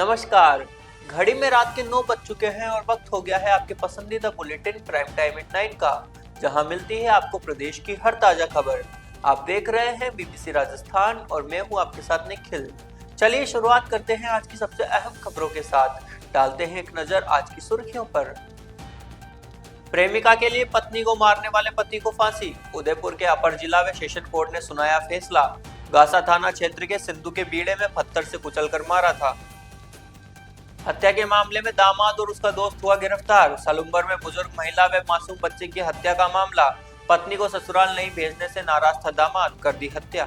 नमस्कार। घड़ी में रात के 9 बज चुके हैं और वक्त हो गया है आपके पसंदीदा बुलेटिन प्राइम टाइम एट 9 का, जहां मिलती है आपको प्रदेश की हर ताजा खबर। आप देख रहे हैं बीबीसी राजस्थान और मैं हूं आपके साथ निखिल। चलिए शुरुआत करते हैं आज की सबसे अहम खबरों के साथ। डालते हैं एक नजर आज की सुर्खियों पर। प्रेमिका के लिए पत्नी को मारने वाले पति को फांसी। उदयपुर के अपर जिला व सेशन कोर्ट ने सुनाया फैसला। गासा थाना क्षेत्र के सिंधु के बीड़े में पत्थर से कुचलकर मारा था। हत्या के मामले में दामाद और उसका दोस्त हुआ गिरफ्तार। सालुंबर में बुजुर्ग महिला व मासूम बच्चे की हत्या का मामला। पत्नी को ससुराल नहीं भेजने से नाराज था दामाद, कर दी हत्या।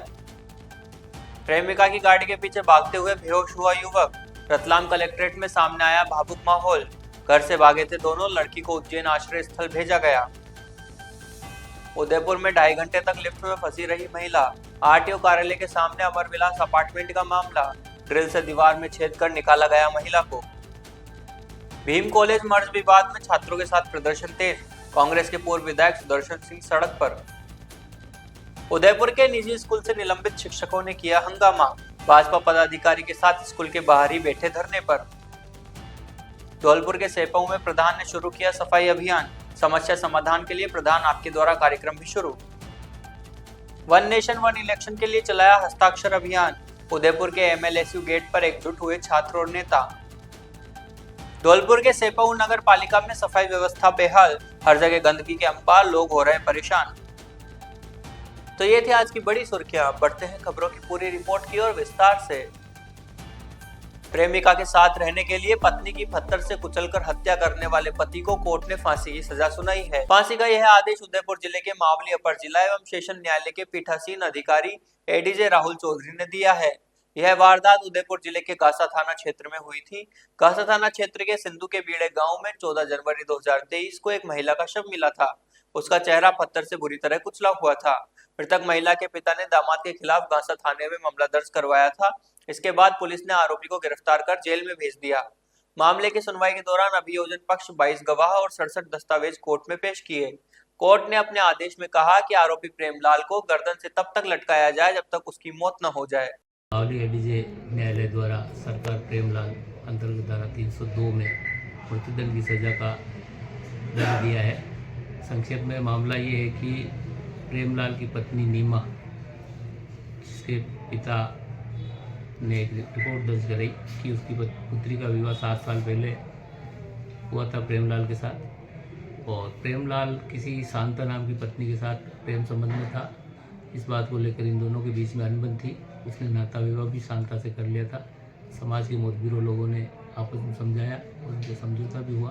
प्रेमिका की गाड़ी के पीछे भागते हुए बेहोश हुआ युवक। रतलाम कलेक्ट्रेट में सामने आया भावुक माहौल। घर से भागे थे दोनों, लड़की को उज्जैन आश्रय स्थल भेजा गया। उदयपुर में 2.5 घंटे तक लिफ्ट में फंसी रही महिला। आरटीओ कार्यालय के सामने अमर विलास अपार्टमेंट का मामला। ड्रिल से दीवार में छेद कर निकाला गया महिला को। भीम कॉलेज मर्ज विवाद में छात्रों के साथ प्रदर्शन तेज। कांग्रेस के पूर्व विधायक सुदर्शन सिंह सड़क पर। उदयपुर के निजी स्कूल से निलंबित शिक्षकों ने किया हंगामा। भाजपा पदाधिकारी के साथ स्कूल के बाहर ही बैठे धरने पर। धौलपुर के सेपऊ में प्रधान ने शुरू किया सफाई अभियान। समस्या समाधान के लिए प्रधान आपके द्वारा कार्यक्रम भी शुरू। वन नेशन वन इलेक्शन के लिए चलाया हस्ताक्षर अभियान। उदयपुर के एमएलएसयू गेट पर एकजुट हुए छात्र और नेता। धौलपुर के सेपऊ नगर पालिका में सफाई व्यवस्था बेहाल। हर जगह गंदगी के अंबार, लोग हो रहे परेशान। तो ये थी आज की बड़ी सुर्खियां। बढ़ते हैं खबरों की पूरी रिपोर्ट की ओर विस्तार से। प्रेमिका के साथ रहने के लिए पत्नी की पत्थर से कुचलकर हत्या करने वाले पति को कोर्ट ने फांसी की सजा सुनाई है। फांसी का यह आदेश उदयपुर जिले के मावली अपर जिला एवं सेशन न्यायालय के पीठासीन अधिकारी एडीजे राहुल चौधरी ने दिया है। यह वारदात उदयपुर जिले के गासा थाना क्षेत्र में हुई थी। गासा थाना क्षेत्र के सिंधु के बीड़े गांव में 14 जनवरी 2023 को एक महिला का शव मिला था। उसका चेहरा पत्थर से बुरी तरह कुचला हुआ था। मृतक महिला के पिता ने दामाद के खिलाफ गासा थाने में मामला दर्ज करवाया था। इसके बाद पुलिस ने आरोपी को गिरफ्तार कर जेल में भेज दिया। मामले की सुनवाई के दौरान अभियोजन पक्ष 22 गवाह और 67 दस्तावेज कोर्ट में पेश किए। कोर्ट ने अपने आदेश में कहा कि आरोपी प्रेमलाल को गर्दन से तब तक लटकाया जाए जब तक उसकी मौत न हो जाए। मावली एडीजे न्यायालय द्वारा सरकार प्रेमलाल अंतर्गत धारा 302 में मृत्युदंड की सजा का दंड दिया है। संक्षेप में मामला ये है कि प्रेमलाल की पत्नी नीमा, जिसके पिता ने एक रिपोर्ट दर्ज कराई कि उसकी पुत्री का विवाह 7 साल पहले हुआ था प्रेमलाल के साथ, और प्रेमलाल किसी शांता नाम की पत्नी के साथ प्रेम संबंध में था। इस बात को लेकर इन दोनों के बीच में अनबन थी। उसने नाता विवाह भी शांता से कर लिया था। समाज के मोतबीरों लोगों ने आपस में समझाया और उनसे समझौता भी हुआ।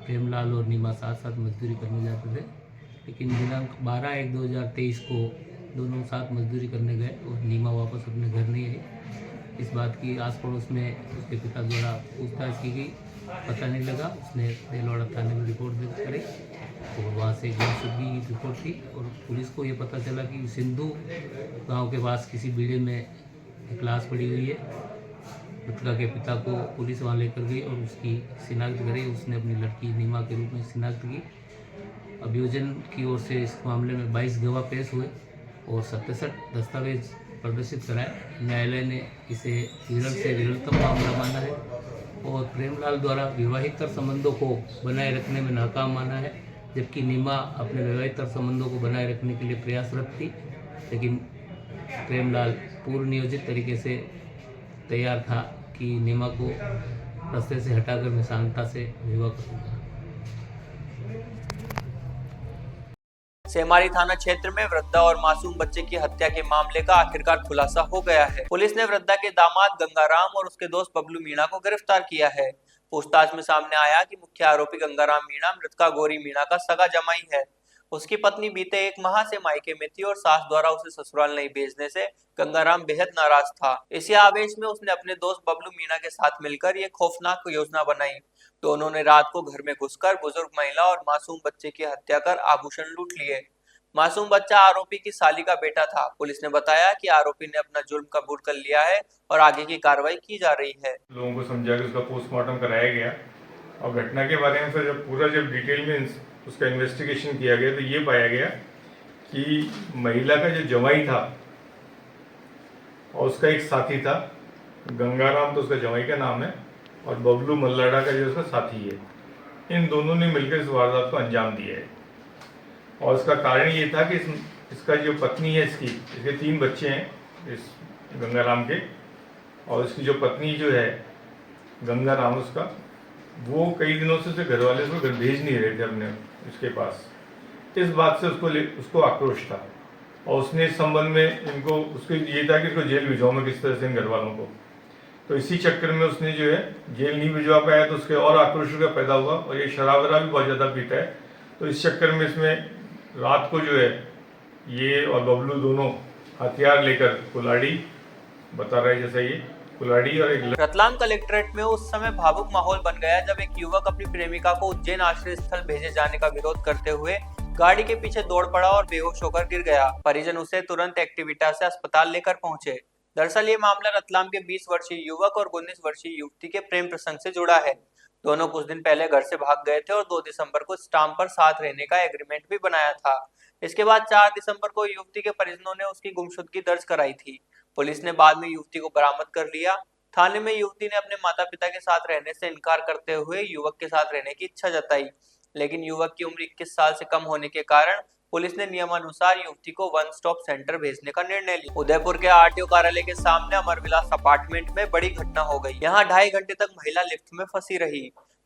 प्रेमलाल और नीमा साथ साथ मजदूरी करने जाते थे, लेकिन दिनांक 12/1/2023 को दोनों साथ मजदूरी करने गए और नीमा वापस अपने घर नहीं आई। इस बात की आस पड़ोस में उसके पिता द्वारा पूछताछ की गई, पता नहीं लगा। उसने देलवाड़ा थाने में रिपोर्ट दर्ज करी और वहाँ से गुमशुदगी की रिपोर्ट थी और पुलिस को ये पता चला कि सिंधु गांव के पास किसी बीड़े में एक लाश पड़ी हुई है। मृतका के पिता को पुलिस वहाँ लेकर गई और उसकी शिनाख्त करी। उसने अपनी लड़की नीमा के रूप में शिनाख्त की। अभियोजन की ओर से इस मामले में 22 गवाह पेश हुए और 67 दस्तावेज प्रदर्शित कराए। न्यायालय ने इसे विरल से विरलतम मामला माना है और प्रेमलाल द्वारा विवाहितर संबंधों को बनाए रखने में नाकाम माना है, जबकि नीमा अपने विवाहितर संबंधों को बनाए रखने के लिए प्रयासरत थी, लेकिन प्रेमलाल पूर्व नियोजित तरीके से तैयार था कि नीमा को रास्ते से हटाकर मैं शांता से विवाह करूँगा। सेमारी थाना क्षेत्र में वृद्धा और मासूम बच्चे की हत्या के मामले का आखिरकार खुलासा हो गया है। पुलिस ने वृद्धा के दामाद गंगाराम और उसके दोस्त बबलू मीणा को गिरफ्तार किया है। पूछताछ में सामने आया कि मुख्य आरोपी गंगाराम मीणा मृतका गौरी मीणा का सगा जमाई है। उसकी पत्नी बीते 1 माह से मायके में थी और सास द्वारा उसे ससुराल नहीं भेजने से गंगाराम बेहद नाराज था। इसी आवेश में उसने अपने दोस्त बबलू मीणा के साथ मिलकर ये खौफनाक योजना बनाई। दोनों ने रात को घर में घुसकर बुजुर्ग महिला और मासूम बच्चे की हत्या कर आभूषण लूट लिए। मासूम बच्चा आरोपी की साली का बेटा था। पुलिस ने बताया कि आरोपी ने अपना जुर्म कबूल कर लिया है और आगे की कार्रवाई की जा रही है। लोगों को समझा के उसका पोस्टमार्टम कराया गया और घटना के बारे में फिर जब डिटेल में उसका इन्वेस्टिगेशन किया गया तो ये पाया गया कि महिला का जो जमाई था और उसका एक साथी था, गंगाराम तो उसका जमाई का नाम है, और बबलू मल्लाडा का जो उसका साथी है, इन दोनों ने मिलकर इस वारदात को अंजाम दिया है। और इसका कारण ये था कि इसका जो पत्नी है, इसके 3 बच्चे हैं इस गंगाराम के, और इसकी जो पत्नी जो है गंगाराम, उसका वो कई दिनों से घर वाले उसको घर भेज नहीं रहे थे अपने इसके पास। इस बात से उसको आक्रोश था और उसने इस संबंध में उसको ये था कि इसको जेल भिजवाऊँ मैं किस तरह से इन घर वालों को। तो इसी चक्कर में उसने जो है जेल नहीं भिजवा पाया, तो उसके और आक्रोश का पैदा हुआ। और ये शराब वराब भी बहुत ज़्यादा पीता है, तो इस चक्कर में इसमें रात को जो है ये और बबलू दोनों हथियार लेकर कुल्हाड़ी, बता रहे जैसा ये कुल्हाड़ी और एक रतलाम कलेक्ट्रेट में उस समय भावुक माहौल बन गया जब एक युवक अपनी प्रेमिका को उज्जैन आश्रय स्थल भेजे जाने का विरोध करते हुए गाड़ी के पीछे दौड़ पड़ा और बेहोश होकर गिर गया। परिजन उसे तुरंत एक्टिविटा से अस्पताल लेकर पहुंचे। दरअसल ये मामला रतलाम के 20 वर्षीय युवक और 19 वर्षीय युवती के प्रेम प्रसंग से जुड़ा है। दोनों कुछ दिन पहले घर से भाग गए थे और 2 दिसंबर को स्टाम्प पर साथ रहने का एग्रीमेंट भी बनाया था। इसके बाद 4 दिसंबर को युवती के परिजनों ने उसकी गुमशुदगी दर्ज कराई थी। पुलिस ने बाद में युवती को बरामद कर लिया। थाने में युवती ने अपने माता पिता के साथ रहने से इनकार करते हुए युवक के साथ रहने की इच्छा जताई, लेकिन युवक की उम्र 21 साल से कम होने के कारण पुलिस ने नियमानुसार युवती को वन स्टॉप सेंटर भेजने का निर्णय लिया। उदयपुर के आरटीओ कार्यालय के सामने अमर विलास अपार्टमेंट में बड़ी घटना हो गई। यहाँ 2.5 घंटे तक महिला लिफ्ट में फंसी रही।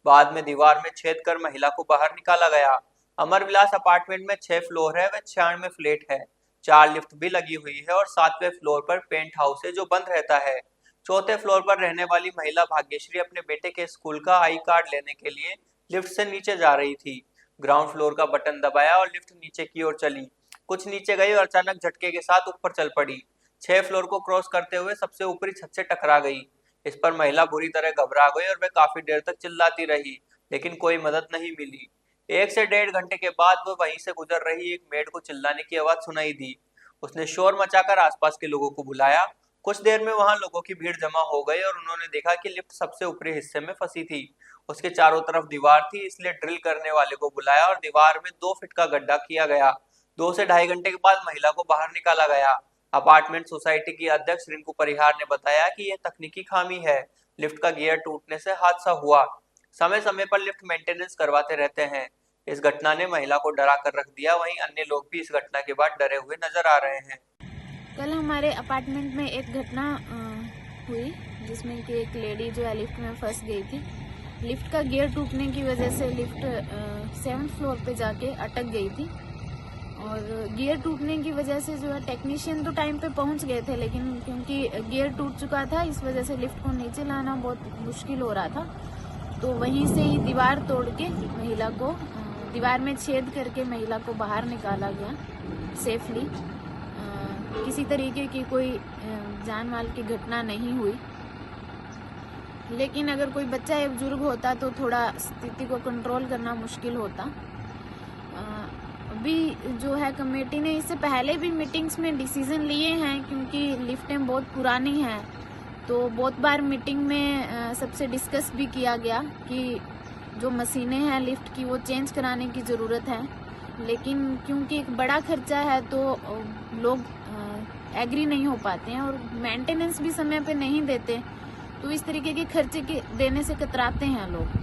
बाद में दीवार में छेद कर महिला को बाहर निकाला गया। अमर विलास अपार्टमेंट में 6 फ्लोर है व 96 फ्लैट है। 4 लिफ्ट भी लगी हुई है और 7वें फ्लोर पर पेंट हाउस है जो बंद रहता है। 4थे फ्लोर पर रहने वाली महिला भाग्यश्री अपने बेटे के स्कूल का आई कार्ड लेने के लिए लिफ्ट से नीचे जा रही थी। ग्राउंड फ्लोर का बटन दबाया और लिफ्ट नीचे की ओर चली। कुछ नीचे गई और अचानक झटके के साथ ऊपर चल पड़ी। 6 फ्लोर को क्रॉस करते हुए सबसे ऊपरी छत से टकरा गई। इस पर महिला बुरी तरह घबरा गई और वह काफी देर तक चिल्लाती रही, लेकिन कोई मदद नहीं मिली। 1 से 1.5 घंटे के बाद वह वहीं से गुजर रही एक मेड को चिल्लाने की आवाज सुनाई दी। उसने शोर मचाकर आसपास के लोगों को बुलाया। कुछ देर में वहां लोगों की भीड़ जमा हो गई और उन्होंने देखा कि लिफ्ट सबसे ऊपरी हिस्से में फंसी थी। उसके चारों तरफ दीवार थी, इसलिए ड्रिल करने वाले को बुलाया और दीवार में 2 फीट का गड्ढा किया गया। 2 से 2.5 घंटे के बाद महिला को बाहर निकाला गया। अपार्टमेंट सोसाइटी की अध्यक्ष रिंकू परिहार ने बताया कि यह तकनीकी खामी है। लिफ्ट का गियर टूटने से हादसा हुआ। समय समय पर लिफ्ट मेंटेनेंस करवाते रहते हैं। इस घटना ने महिला को डरा कर रख दिया। वहीं अन्य लोग भी इस घटना के बाद डरे हुए नजर आ रहे हैं। कल हमारे अपार्टमेंट में एक घटना हुई जिसमें कि एक लेडी जो है लिफ्ट में फंस गई थी। लिफ्ट का गियर टूटने की वजह से लिफ्ट 7th फ्लोर पे जाके अटक गई थी और गियर टूटने की वजह से जो है टेक्नीशियन तो टाइम पे पहुंच गए थे, लेकिन क्योंकि गियर टूट चुका था इस वजह से लिफ्ट को नीचे लाना बहुत मुश्किल हो रहा था। तो वहीं से ही दीवार तोड़ के महिला को, दीवार में छेद करके महिला को बाहर निकाला गया सेफली। किसी तरीके की कोई जान माल की घटना नहीं हुई, लेकिन अगर कोई बच्चा या बुजुर्ग होता तो थोड़ा स्थिति को कंट्रोल करना मुश्किल होता। अभी जो है कमेटी ने इससे पहले भी मीटिंग्स में डिसीजन लिए हैं, क्योंकि लिफ्टें बहुत पुरानी हैं तो बहुत बार मीटिंग में सबसे डिस्कस भी किया गया कि जो मशीनें हैं लिफ्ट की वो चेंज कराने की ज़रूरत है, लेकिन क्योंकि एक बड़ा खर्चा है तो लोग एग्री नहीं हो पाते हैं और मेंटेनेंस भी समय पे नहीं देते, तो इस तरीके के खर्चे के देने से कतराते हैं लोग।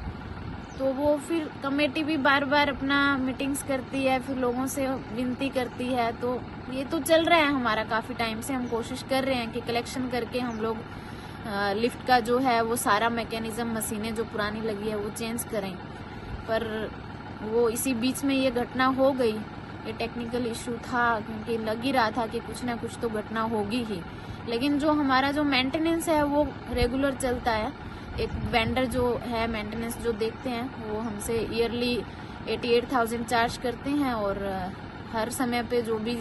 तो वो फिर कमेटी भी बार बार अपना मीटिंग्स करती है, फिर लोगों से विनती करती है। तो ये तो चल रहा है हमारा काफ़ी टाइम से। हम कोशिश कर रहे हैं कि कलेक्शन करके हम लोग लिफ्ट का जो है वो सारा मैकेनिज्म, मशीनें जो पुरानी लगी है वो चेंज करें, पर वो इसी बीच में ये घटना हो गई। ये टेक्निकल इशू था, क्योंकि लग ही रहा था कि कुछ ना कुछ तो घटना होगी ही, लेकिन जो हमारा जो मेंटेनेंस है वो रेगुलर चलता है। एक वेंडर जो है मेंटेनेंस जो देखते हैं वो हमसे ईयरली 88,000 चार्ज करते हैं और हर समय पे जो भी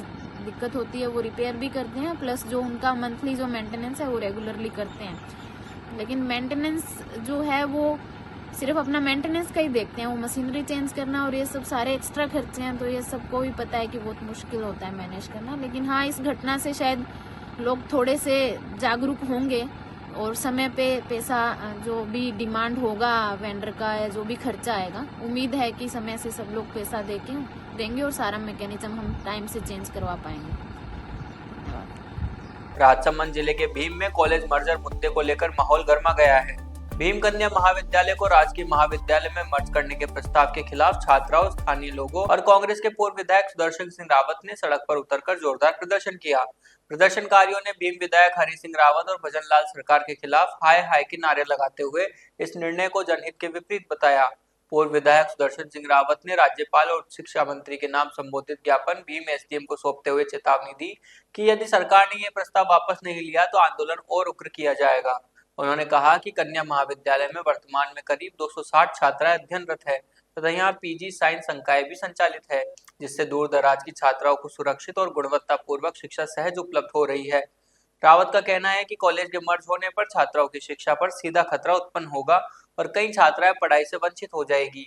दिक्कत होती है वो रिपेयर भी करते हैं, प्लस जो उनका मंथली जो मेंटेनेंस है वो रेगुलरली करते हैं। लेकिन मेंटेनेंस जो है वो सिर्फ अपना मेंटेनेंस का ही देखते हैं, वो मशीनरी चेंज करना और ये सब सारे एक्स्ट्रा खर्चे हैं, तो ये सबको भी पता है कि बहुत मुश्किल होता है मैनेज करना। लेकिन हाँ, इस घटना से शायद लोग थोड़े से जागरूक होंगे और समय पे पैसा जो भी डिमांड होगा वेंडर का या जो भी खर्चा आएगा, उम्मीद है कि समय से सब लोग पैसा देंगे और सारा मैकेनिज्म हम टाइम से चेंज करवा पाएंगे। राजसमंद जिले के भीम में कॉलेज मर्जर मुद्दे को लेकर माहौल गर्मा गया है। भीम कन्या महाविद्यालय को राजकीय महाविद्यालय में मर्ज करने के प्रस्ताव के खिलाफ छात्राओं, स्थानीय लोगों और कांग्रेस के पूर्व विधायक सुदर्शन सिंह रावत ने सड़क पर उतरकर जोरदार प्रदर्शन किया। प्रदर्शनकारियों ने भीम विधायक हरि सिंह रावत और भजन लाल सरकार के खिलाफ हाय हाय के नारे लगाते हुए इस निर्णय को जनहित के विपरीत बताया। पूर्व विधायक सुदर्शन सिंह रावत ने राज्यपाल और उच्च शिक्षा मंत्री के नाम संबोधित ज्ञापन भीम एसडीएम को सौंपते हुए चेतावनी दी कि यदि सरकार ने यह प्रस्ताव वापस नहीं लिया तो आंदोलन और उग्र किया जाएगा। उन्होंने कहा कि कन्या महाविद्यालय में वर्तमान में करीब 260 छात्राएं अध्ययनरत है तथा यहाँ पीजी साइंस संकाय भी संचालित है, जिससे दूर दराज की छात्राओं को सुरक्षित और गुणवत्तापूर्वक शिक्षा सहज उपलब्ध हो रही है। रावत का कहना है कि कॉलेज के मर्ज होने पर छात्राओं की शिक्षा पर सीधा खतरा उत्पन्न होगा और कई छात्राएं पढ़ाई से वंचित हो जाएगी।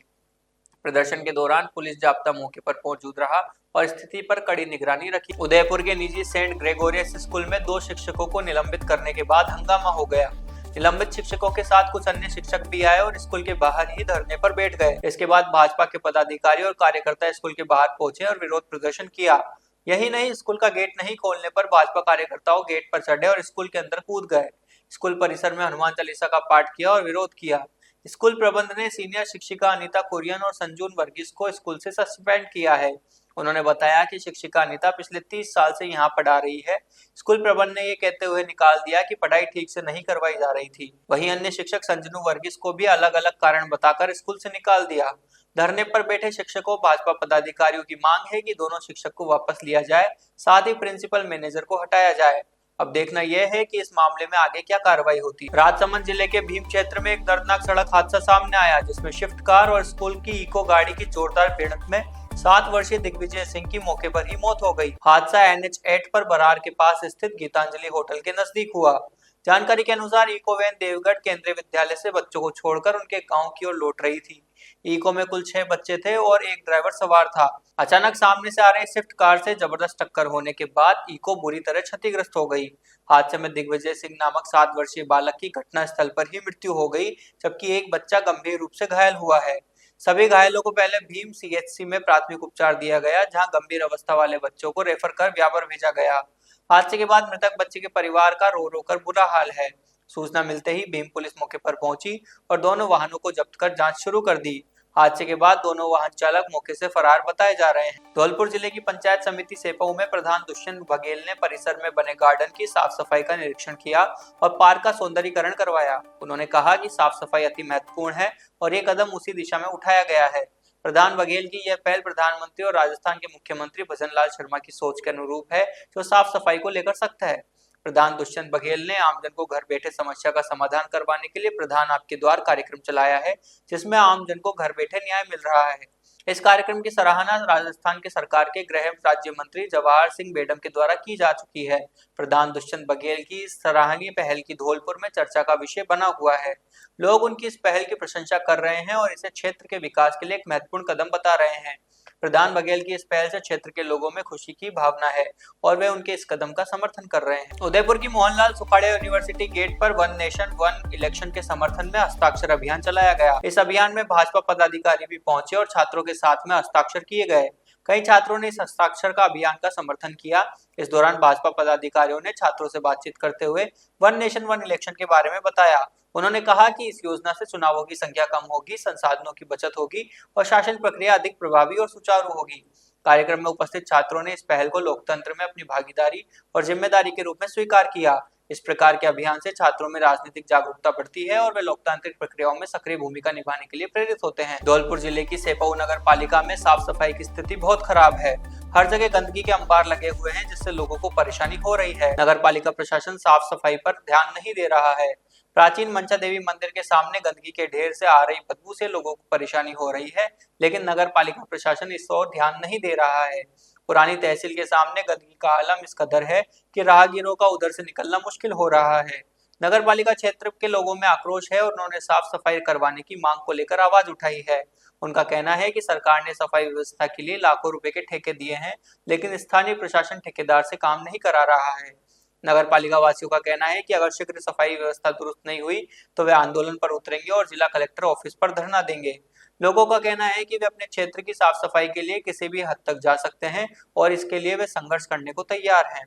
प्रदर्शन के दौरान पुलिस जाब्ता मौके पर मौजूद रहा और स्थिति पर कड़ी निगरानी रखी। उदयपुर के निजी सेंट ग्रेगोरियस स्कूल में 2 शिक्षकों को निलंबित करने के बाद हंगामा हो गया। निलंबित शिक्षकों के साथ कुछ अन्य शिक्षक भी आए और स्कूल के बाहर ही धरने पर बैठ गए। इसके बाद भाजपा के पदाधिकारी और कार्यकर्ता स्कूल के बाहर पहुंचे और विरोध प्रदर्शन किया। यही नहीं, स्कूल का गेट नहीं खोलने पर भाजपा कार्यकर्ताओं गेट पर चढ़े और स्कूल के अंदर कूद गए। स्कूल परिसर में हनुमान चालीसा का पाठ किया और विरोध किया। स्कूल प्रबंध ने सीनियर शिक्षिका अनीता कुरियन और संजून वर्गीस को स्कूल से सस्पेंड किया है। उन्होंने बताया कि शिक्षिका अनीता पिछले 30 साल से यहाँ पढ़ा रही है। स्कूल प्रबंध ने ये कहते हुए निकाल दिया कि पढ़ाई ठीक से नहीं करवाई जा रही थी। वहीं अन्य शिक्षक संजू वर्गीस को भी अलग अलग कारण बताकर स्कूल से निकाल दिया। धरने पर बैठे शिक्षकों, भाजपा पदाधिकारियों की मांग है कि दोनों शिक्षक को वापस लिया जाए, साथ ही प्रिंसिपल मैनेजर को हटाया जाए। अब देखना यह है कि इस मामले में आगे क्या कार्रवाई होती है। राजसमंद जिले के भीम क्षेत्र में एक दर्दनाक सड़क हादसा सामने आया, जिसमें स्विफ्ट कार और स्कूल की इको गाड़ी की जोरदार भिड़ंत में 7 वर्षीय दिग्विजय सिंह की मौके पर ही मौत हो गई। हादसा NH8 पर बरार के पास स्थित गीतांजलि होटल के नजदीक हुआ। जानकारी के अनुसार इको वैन देवगढ़ केंद्रीय विद्यालय से बच्चों को छोड़कर उनके गांव की ओर लौट रही थी। इको में कुल 6 बच्चे थे और एक ड्राइवर सवार था। अचानक सामने से आ रही स्विफ्ट कार से जबरदस्त टक्कर होने के बाद इको बुरी तरह क्षतिग्रस्त हो गई। हादसे में दिग्विजय सिंह नामक 7 वर्षीय बालक की घटनास्थल पर ही मृत्यु हो गई, जबकि एक बच्चा गंभीर रूप से घायल हुआ है। सभी घायलों को पहले भीम CHC में प्राथमिक उपचार दिया गया, जहां गंभीर अवस्था वाले बच्चों को रेफर कर व्यावर भेजा गया। हादसे के बाद मृतक बच्चे के परिवार का रो रो कर बुरा हाल है। सूचना मिलते ही भीम पुलिस मौके पर पहुंची और दोनों वाहनों को जब्त कर जांच शुरू कर दी। हादसे के बाद दोनों वाहन चालक मौके से फरार बताए जा रहे हैं। धौलपुर जिले की पंचायत समिति सेपऊ में प्रधान दुष्यंत बघेल ने परिसर में बने गार्डन की साफ सफाई का निरीक्षण किया और पार्क का सौंदर्यीकरण करवाया। उन्होंने कहा कि साफ सफाई अति महत्वपूर्ण है और ये कदम उसी दिशा में उठाया गया है। प्रधान बघेल की यह पहल प्रधानमंत्री और राजस्थान के मुख्यमंत्री भजन लाल शर्मा की सोच के अनुरूप है, जो साफ सफाई को लेकर सख्त है। प्रधान दुष्यंत बघेल ने आमजन को घर बैठे समस्या का समाधान करवाने के लिए प्रधान आपके द्वार कार्यक्रम चलाया है, जिसमें आमजन को घर बैठे न्याय मिल रहा है। इस कार्यक्रम की सराहना राजस्थान के सरकार के गृह राज्य मंत्री जवाहर सिंह बेडम के द्वारा की जा चुकी है। प्रधान दुष्यंत बघेल की इस सराहनीय पहल की धौलपुर में चर्चा का विषय बना हुआ है। लोग उनकी इस पहल की प्रशंसा कर रहे हैं और इसे क्षेत्र के विकास के लिए एक महत्वपूर्ण कदम बता रहे हैं। प्रधान बघेल की इस पहल से क्षेत्र के लोगों में खुशी की भावना है और वे उनके इस कदम का समर्थन कर रहे हैं। उदयपुर की मोहनलाल सुखाड़िया यूनिवर्सिटी गेट पर वन नेशन वन इलेक्शन के समर्थन में हस्ताक्षर अभियान चलाया गया। इस अभियान में भाजपा पदाधिकारी भी पहुंचे और छात्रों के साथ में हस्ताक्षर किए गए। कई छात्रों ने इस हस्ताक्षर का अभियान का समर्थन किया। इस दौरान भाजपा पदाधिकारियों ने छात्रों से बातचीत करते हुए वन नेशन वन इलेक्शन के बारे में बताया। उन्होंने कहा कि इस योजना से चुनावों की संख्या कम होगी, संसाधनों की बचत होगी और शासन प्रक्रिया अधिक प्रभावी और सुचारू होगी। कार्यक्रम में उपस्थित छात्रों ने इस पहल को लोकतंत्र में अपनी भागीदारी और जिम्मेदारी के रूप में स्वीकार किया। इस प्रकार के अभियान से छात्रों में राजनीतिक जागरूकता बढ़ती है और वे लोकतांत्रिक प्रक्रियाओं में सक्रिय भूमिका निभाने के लिए प्रेरित होते हैं। धौलपुर जिले की सेपऊ नगर पालिका में साफ सफाई की स्थिति बहुत खराब है। हर जगह गंदगी के अंबार लगे हुए हैं, जिससे लोगों को परेशानी हो रही है। नगर पालिका प्रशासन साफ सफाई पर ध्यान नहीं दे रहा है। प्राचीन मंचा देवी मंदिर के सामने गंदगी के ढेर से आ रही बदबू से लोगों को परेशानी हो रही है, लेकिन नगर पालिका प्रशासन इस ओर ध्यान नहीं दे रहा है। पुरानी तहसील के सामने गंदगी का आलम इस कदर है कि राहगीरों का उधर से निकलना मुश्किल हो रहा है। नगर पालिका क्षेत्र के लोगों में आक्रोश है और उन्होंने साफ सफाई करवाने की मांग को लेकर आवाज उठाई है। उनका कहना है कि सरकार ने सफाई व्यवस्था के लिए लाखों रुपए के ठेके दिए हैं, लेकिन स्थानीय प्रशासन ठेकेदार से काम नहीं करा रहा है। नगर पालिका वासियों का कहना है कि अगर शीघ्र सफाई व्यवस्था दुरुस्त नहीं हुई तो वे आंदोलन पर उतरेंगे और जिला कलेक्टर ऑफिस पर धरना देंगे। लोगों का कहना है कि वे अपने क्षेत्र की साफ सफाई के लिए किसी भी हद तक जा सकते हैं और इसके लिए वे संघर्ष करने को तैयार हैं।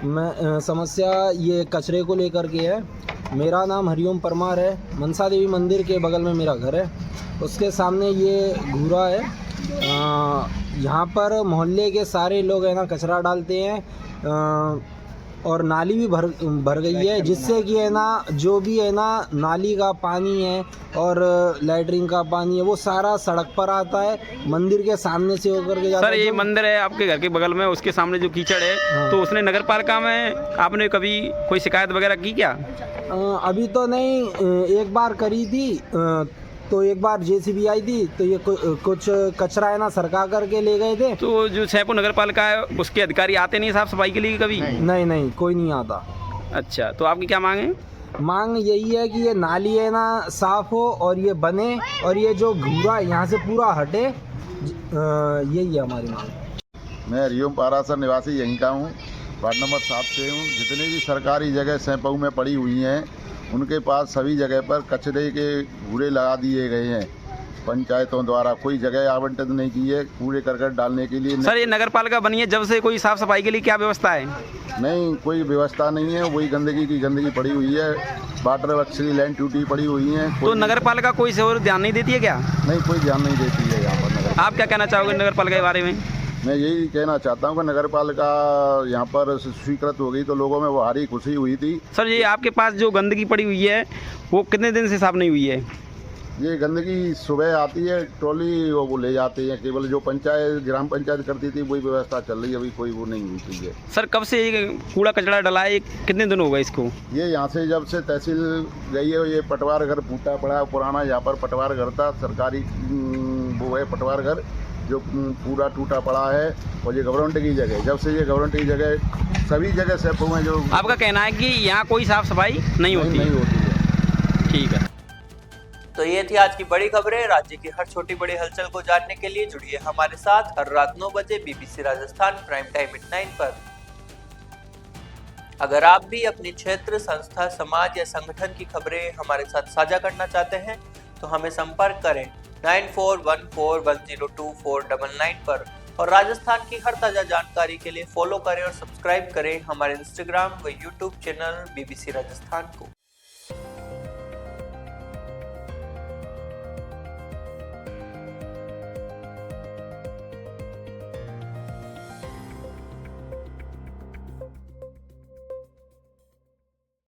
समस्या ये कचरे को लेकर के है। मेरा नाम हरिओम परमार है। मनसा देवी मंदिर के बगल में मेरा घर है, उसके सामने ये घूरा है। यहाँ पर मोहल्ले के सारे लोग है ना कचरा डालते हैं और नाली भी भर गई है, जिससे कि है ना जो भी है ना नाली का पानी है और लैटरिन का पानी है वो सारा सड़क पर आता है, मंदिर के सामने से होकर के जाता है। सर ये मंदिर है आपके घर के बगल में, उसके सामने जो कीचड़ है तो उसने नगर पालिका में आपने कभी कोई शिकायत वगैरह की क्या? अभी तो नहीं, एक बार करी थी, तो एक बार जेसीबी आई थी तो ये कुछ कचरा है ना सरका करके ले गए थे। तो जो सैदपुर नगर पालिका है उसके अधिकारी आते नहीं साफ सफाई के लिए कभी? नहीं कोई नहीं आता। अच्छा, तो आपकी क्या मांग है? मांग यही है कि ये नाली है ना साफ हो और ये बने और ये जो घूरा है यहाँ से पूरा हटे, यही है हमारी मांग। मैं हरिओम पारासर निवासी यहीं का हूँ, वार्ड नंबर 7 से हूँ। जितनी भी सरकारी जगह सैंपऊ में पड़ी हुई हैं उनके पास सभी जगह पर कचरे के कूड़े लगा दिए गए हैं। पंचायतों द्वारा कोई जगह आवंटित नहीं की है कूड़े करकट डालने के लिए। सर ये नगर पालिका बनी है जब से कोई साफ सफाई के लिए क्या व्यवस्था है? नहीं, कोई व्यवस्था नहीं है, वही गंदगी पड़ी हुई है। वाटर वर्क्स लाइन टूटी पड़ी हुई है। तो नगर पालिका कोई से और ध्यान नहीं देती है क्या? नहीं, कोई ध्यान नहीं देती है यहाँ पर नगर। आप क्या कहना चाहोगे नगर पालिका के बारे में? मैं यही कहना चाहता हूँ कि नगर पालिका यहाँ पर स्वीकृत हो गई तो लोगों में भारी खुशी हुई थी। सर ये आपके पास जो गंदगी पड़ी हुई है वो कितने दिन से साफ नहीं हुई है? ये गंदगी सुबह आती है, ट्रॉली वो ले जाती है। केवल जो ग्राम पंचायत करती थी वही व्यवस्था चल रही है, अभी कोई वो नहीं हुई है। सर कब से ये कूड़ा कचरा डला है, कितने दिन हो गए इसको? ये यहाँ से जब से तहसील गई है, ये पटवार घर फूटा पड़ा है पुराना, यहाँ पर पटवार घर था सरकारी, वो है पटवार घर जो पूरा टूटा पड़ा है। और ये गवर्नमेंट की जगह, जब से ये गवर्नमेंट की जगह सभी जगह सैंपऊ में जो आपका कहना है कि यहाँ कोई साफ सफाई नहीं होती है। ठीक है। तो ये थी आज की बड़ी खबरें। राज्य की हर छोटी बड़ी हलचल को जानने के लिए जुड़िए हमारे साथ हर रात 9 बजे बीबीसी राजस्थान प्राइम टाइम @9 पर। अगर आप भी अपने क्षेत्र, संस्था, समाज या संगठन की खबरें हमारे साथ साझा करना चाहते हैं तो हमें संपर्क करें 9414102499 पर। और राजस्थान की हर ताजा जानकारी के लिए फॉलो करें और सब्सक्राइब करें हमारे इंस्टाग्राम व यूट्यूब चैनल बीबीसी राजस्थान को।